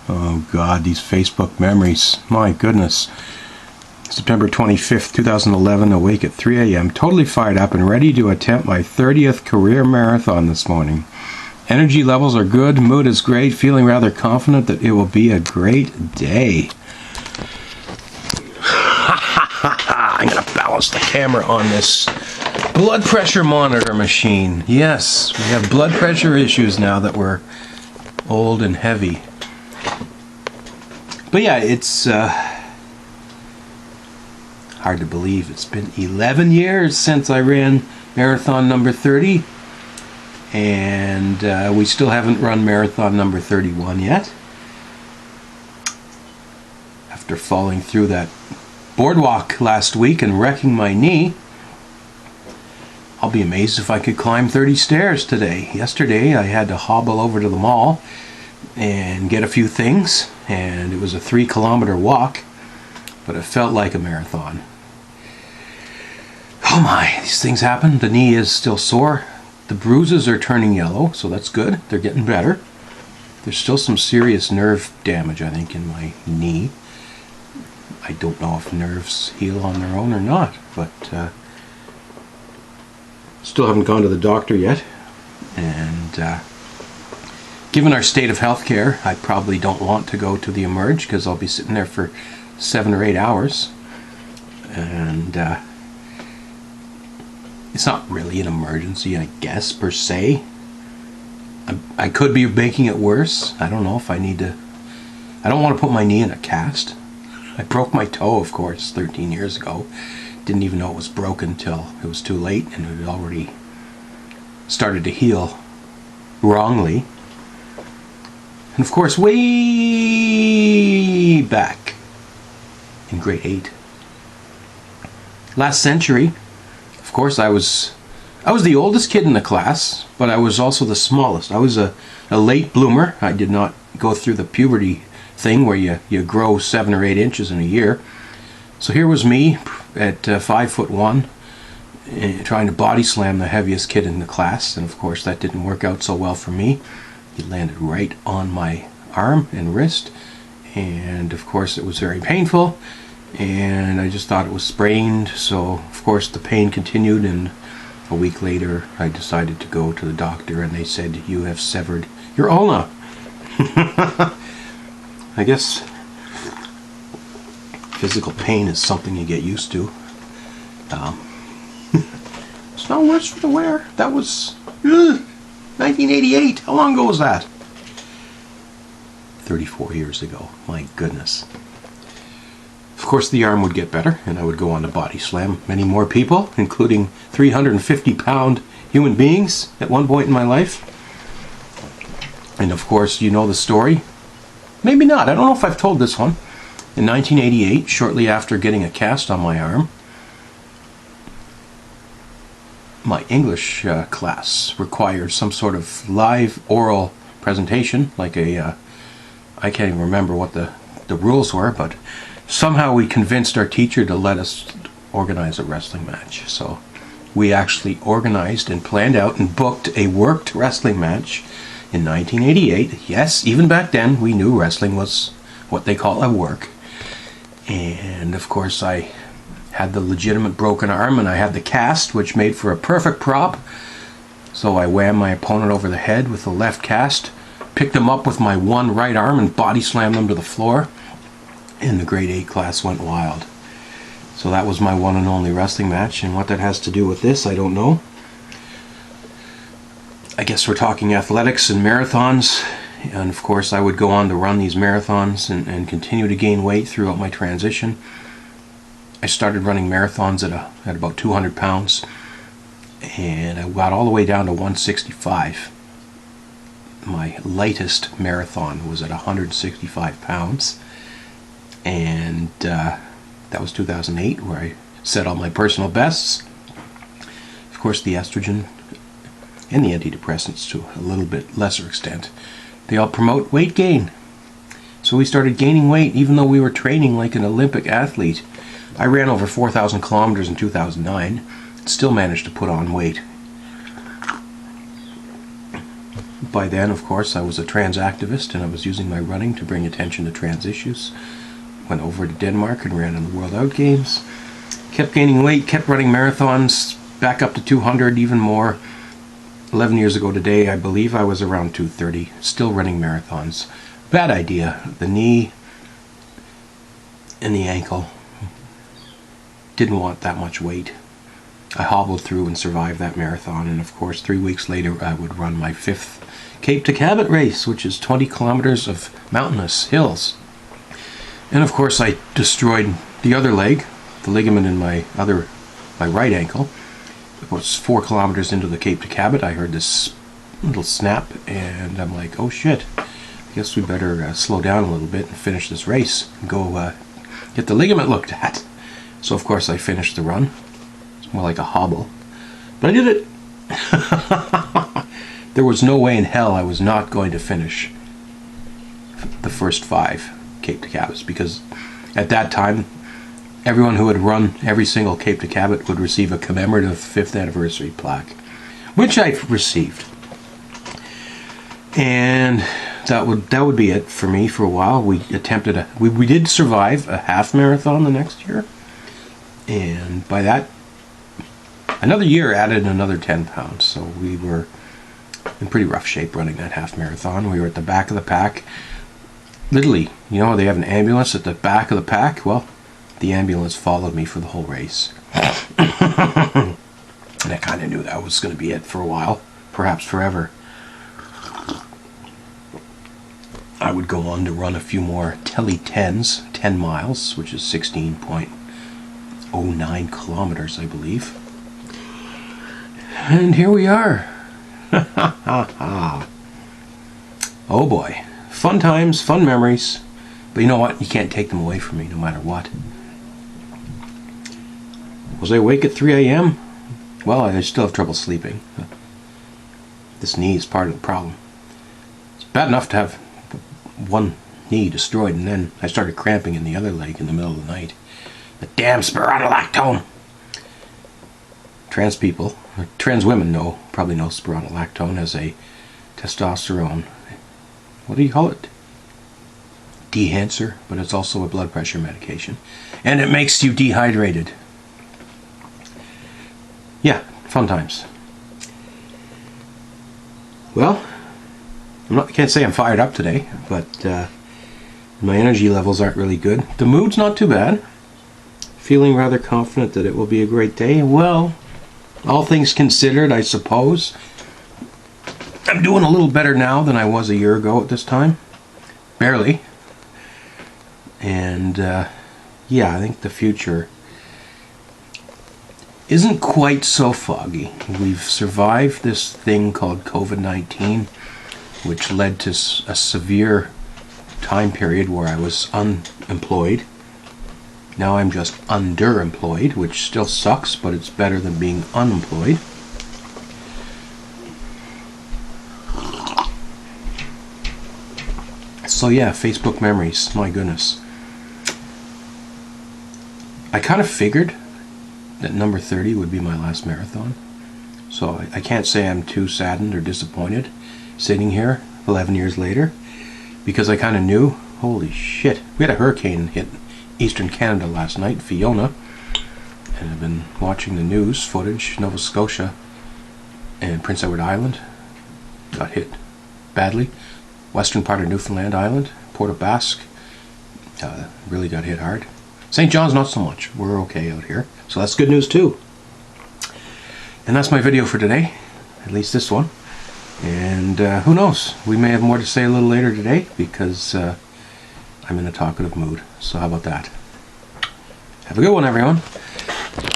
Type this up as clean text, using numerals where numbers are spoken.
Oh God, these Facebook memories. My goodness. September 25th, 2011, awake at 3 a.m., totally fired up and ready to attempt my 30th career marathon this morning. Energy levels are good, mood is great, feeling rather confident that it will be a great day. I'm going to balance the camera on this blood pressure monitor machine. Yes, we have blood pressure issues now that we're old and heavy. But yeah, it's hard to believe. It's been 11 years since I ran marathon number 30. And we still haven't run marathon number 31 yet. After falling through that boardwalk last week and wrecking my knee, I'll be amazed if I could climb 30 stairs today. Yesterday I had to hobble over to the mall and get a few things, and it was a 3-kilometer walk, but it felt like a marathon. Oh my, these things happen. The knee is still sore. The bruises are turning yellow, so that's good. They're getting better. There's still some serious nerve damage, I think, in my knee. I don't know if nerves heal on their own or not, but still haven't gone to the doctor yet. And given our state of healthcare, I probably don't want to go to the Emerge because I'll be sitting there for 7 or 8 hours. And it's not really an emergency, I guess, per se. I could be making it worse. I don't know if I need to. I don't want to put my knee in a cast. I broke my toe, of course, 13 years ago. Didn't even know it was broken till it was too late, and it had already started to heal wrongly. And of course, way back in grade 8, last century, of course, I was the oldest kid in the class, but I was also the smallest. I was a late bloomer. I did not go through the puberty thing where you grow 7 or 8 inches in a year. So here was me at 5'1", trying to body slam the heaviest kid in the class, and of course that didn't work out so well for me. He landed right on my arm and wrist, and of course it was very painful, and I just thought it was sprained, so of course the pain continued, and a week later I decided to go to the doctor, and they said, "You have severed your ulna." I guess physical pain is something you get used to. It's not worse for the wear. That was 1988. How long ago was that? 34 years ago. My goodness. Of course, the arm would get better, and I would go on to body slam many more people, including 350-pound human beings at one point in my life. And of course, you know the story. Maybe not. I don't know if I've told this one. In 1988, shortly after getting a cast on my arm, my English class required some sort of live oral presentation, like I can't even remember what the rules were, but somehow we convinced our teacher to let us organize a wrestling match. So we actually organized and planned out and booked a worked wrestling match in 1988. Yes, even back then we knew wrestling was what they call a work. And of course I had the legitimate broken arm, and I had the cast, which made for a perfect prop. So I whammed my opponent over the head with the left cast, picked him up with my one right arm, and body slammed him to the floor. And the grade 8 class went wild. So that was my one and only wrestling match, and what that has to do with this, I don't know. I guess we're talking athletics and marathons, and of course I would go on to run these marathons and continue to gain weight throughout my transition. I started running marathons at about 200 pounds, and I got all the way down to 165. My lightest marathon was at 165 pounds, and that was 2008, where I set all my personal bests. Of course, the estrogen and the antidepressants, to a little bit lesser extent, they all promote weight gain. So we started gaining weight even though we were training like an Olympic athlete. I ran over 4,000 kilometers in 2009, still managed to put on weight. By then, of course, I was a trans activist, and I was using my running to bring attention to trans issues. Went over to Denmark and ran in the World Out Games. Kept gaining weight, kept running marathons, back up to 200, even more. 11 years ago today, I believe I was around 230, still running marathons. Bad idea. The knee and the ankle didn't want that much weight. I hobbled through and survived that marathon, and of course 3 weeks later I would run my 5th Cape to Cabot race, which is 20 kilometers of mountainous hills. And of course I destroyed the other leg, the ligament in my right ankle. It was 4 kilometers into the Cape to Cabot. I heard this little snap, and I'm like, oh shit, I guess we better slow down a little bit and finish this race and go get the ligament looked at. So of course I finished the run. It's more like a hobble, but I did it. There was no way in hell I was not going to finish the first 5 Cape to Cabots, because at that time everyone who had run every single Cape to Cabot would receive a commemorative 5th anniversary plaque, which I received. And that would be it for me for a while. We attempted we did survive a half marathon the next year, and by that, another year added another 10 pounds. So we were in pretty rough shape running that half marathon. We were at the back of the pack. Literally, you know, they have an ambulance at the back of the pack. Well, the ambulance followed me for the whole race. And I kind of knew that was going to be it for a while, perhaps forever. I would go on to run a few more Telly 10s, 10 miles, which is 16.09 kilometers, I believe. And here we are. Oh boy. Fun times, fun memories. But you know what? You can't take them away from me no matter what. Was I awake at 3 a.m.? Well, I still have trouble sleeping. This knee is part of the problem. It's bad enough to have one knee destroyed, and then I started cramping in the other leg in the middle of the night. The damn spironolactone! Trans people, or trans women probably know spironolactone as a testosterone, what do you call it? Dehancer, but it's also a blood pressure medication. And it makes you dehydrated. Yeah, fun times. Well, I can't say I'm fired up today, but my energy levels aren't really good. The mood's not too bad. Feeling rather confident that it will be a great day. Well, all things considered, I suppose. I'm doing a little better now than I was a year ago at this time. Barely. And yeah, I think the future isn't quite so foggy. We've survived this thing called COVID-19, which led to a severe time period where I was unemployed. Now I'm just underemployed, which still sucks, but it's better than being unemployed. So yeah, Facebook memories, my goodness. I kind of figured that number 30 would be my last marathon. So I can't say I'm too saddened or disappointed sitting here 11 years later, because I kind of knew, holy shit, we had a hurricane hit eastern Canada last night, Fiona, and I've been watching the news footage. Nova Scotia and Prince Edward Island got hit badly. Western part of Newfoundland Island, Port aux Basques, really got hit hard. St. John's not so much. We're okay out here, so that's good news too. And that's my video for today, at least this one. And who knows, we may have more to say a little later today, because I'm in a talkative mood. So how about that? Have a good one, everyone.